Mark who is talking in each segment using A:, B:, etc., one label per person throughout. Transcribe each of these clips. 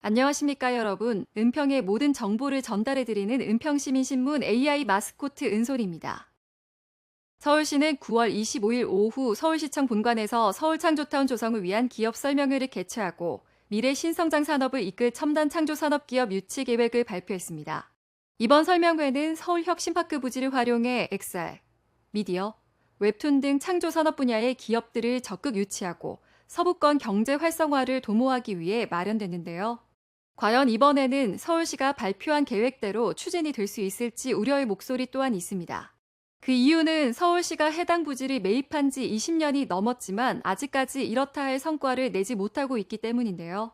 A: 안녕하십니까 여러분. 은평의 모든 정보를 전달해드리는 은평시민신문 AI 마스코트 은솔입니다. 서울시는 9월 25일 오후 서울시청 본관에서 서울창조타운 조성을 위한 기업 설명회를 개최하고 미래 신성장 산업을 이끌 첨단 창조산업기업 유치 계획을 발표했습니다. 이번 설명회는 서울혁신파크 부지를 활용해 XR, 미디어, 웹툰 등 창조산업 분야의 기업들을 적극 유치하고 서부권 경제 활성화를 도모하기 위해 마련됐는데요. 과연 이번에는 서울시가 발표한 계획대로 추진이 될 수 있을지 우려의 목소리 또한 있습니다. 그 이유는 서울시가 해당 부지를 매입한 지 20년이 넘었지만 아직까지 이렇다 할 성과를 내지 못하고 있기 때문인데요.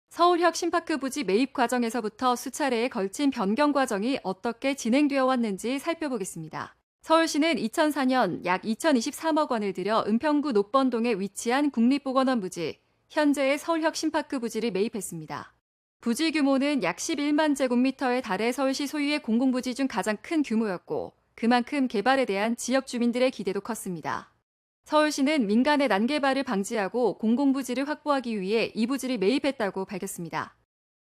A: 서울혁신파크 부지 매입 과정에서부터 수차례에 걸친 변경 과정이 어떻게 진행되어 왔는지 살펴보겠습니다. 서울시는 2004년 약 2023억 원을 들여 은평구 녹번동에 위치한 국립보건원 부지, 현재의 서울혁신파크 부지를 매입했습니다. 부지 규모는 약 11만 제곱미터에 달해 서울시 소유의 공공부지 중 가장 큰 규모였고 그만큼 개발에 대한 지역 주민들의 기대도 컸습니다. 서울시는 민간의 난개발을 방지하고 공공부지를 확보하기 위해 이 부지를 매입했다고 밝혔습니다.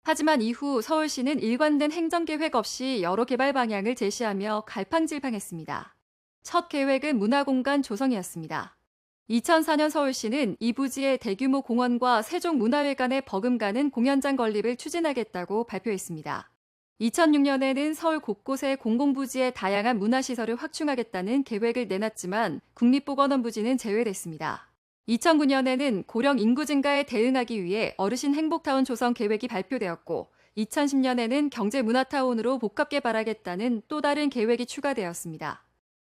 A: 하지만 이후 서울시는 일관된 행정계획 없이 여러 개발 방향을 제시하며 갈팡질팡했습니다. 첫 계획은 문화공간 조성이었습니다. 2004년 서울시는 이 부지에 대규모 공원과 세종문화회관에 버금가는 공연장 건립을 추진하겠다고 발표했습니다. 2006년에는 서울 곳곳의 공공부지에 다양한 문화시설을 확충하겠다는 계획을 내놨지만 국립보건원 부지는 제외됐습니다. 2009년에는 고령 인구 증가에 대응하기 위해 어르신 행복타운 조성 계획이 발표되었고 2010년에는 경제문화타운으로 복합 개발하겠다는 또 다른 계획이 추가되었습니다.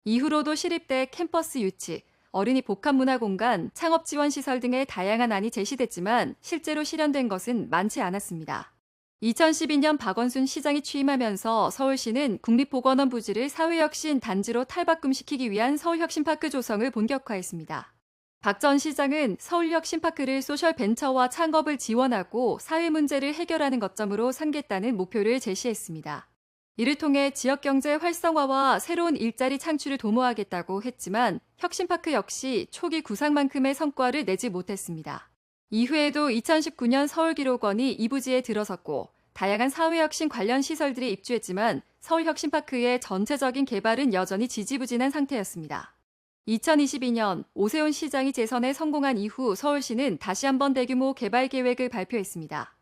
A: 이후로도 시립대 캠퍼스 유치, 어린이 복합문화공간, 창업지원시설 등의 다양한 안이 제시됐지만 실제로 실현된 것은 많지 않았습니다. 2012년 박원순 시장이 취임하면서 서울시는 국립보건원 부지를 사회혁신 단지로 탈바꿈시키기 위한 서울혁신파크 조성을 본격화했습니다. 박 전 시장은 서울혁신파크를 소셜벤처와 창업을 지원하고 사회 문제를 해결하는 거점으로 삼겠다는 목표를 제시했습니다. 이를 통해 지역경제 활성화와 새로운 일자리 창출을 도모하겠다고 했지만 혁신파크 역시 초기 구상만큼의 성과를 내지 못했습니다. 이후에도 2019년 서울기록원이 이 부지에 들어섰고 다양한 사회혁신 관련 시설들이 입주했지만 서울혁신파크의 전체적인 개발은 여전히 지지부진한 상태였습니다. 2022년 오세훈 시장이 재선에 성공한 이후 서울시는 다시 한번 대규모 개발 계획을 발표했습니다.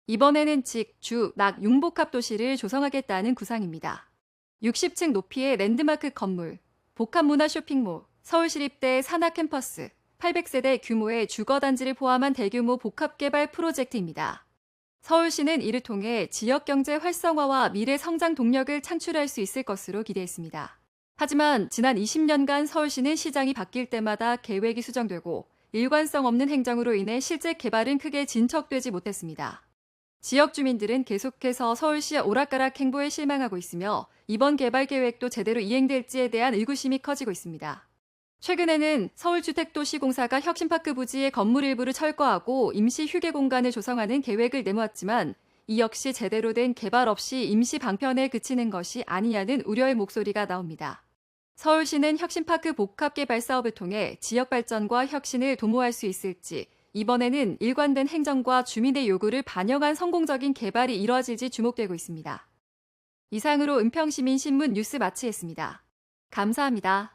A: 이번에는 직주, 낙, 융복합 도시를 조성하겠다는 구상입니다. 60층 높이의 랜드마크 건물, 복합문화 쇼핑몰, 서울시립대 산하캠퍼스, 800세대 규모의 주거단지를 포함한 대규모 복합개발 프로젝트입니다. 서울시는 이를 통해 지역경제 활성화와 미래 성장 동력을 창출할 수 있을 것으로 기대했습니다. 하지만 지난 20년간 서울시는 시장이 바뀔 때마다 계획이 수정되고 일관성 없는 행정으로 인해 실제 개발은 크게 진척되지 못했습니다. 지역 주민들은 계속해서 서울시의 오락가락 행보에 실망하고 있으며 이번 개발 계획도 제대로 이행될지에 대한 의구심이 커지고 있습니다. 최근에는 서울주택도시공사가 혁신파크 부지의 건물 일부를 철거하고 임시 휴게 공간을 조성하는 계획을 내모았지만 이 역시 제대로 된 개발 없이 임시 방편에 그치는 것이 아니냐는 우려의 목소리가 나옵니다. 서울시는 혁신파크 복합개발 사업을 통해 지역 발전과 혁신을 도모할 수 있을지 이번에는 일관된 행정과 주민의 요구를 반영한 성공적인 개발이 이뤄질지 주목되고 있습니다. 이상으로 은평시민신문 뉴스 마치겠습니다. 감사합니다.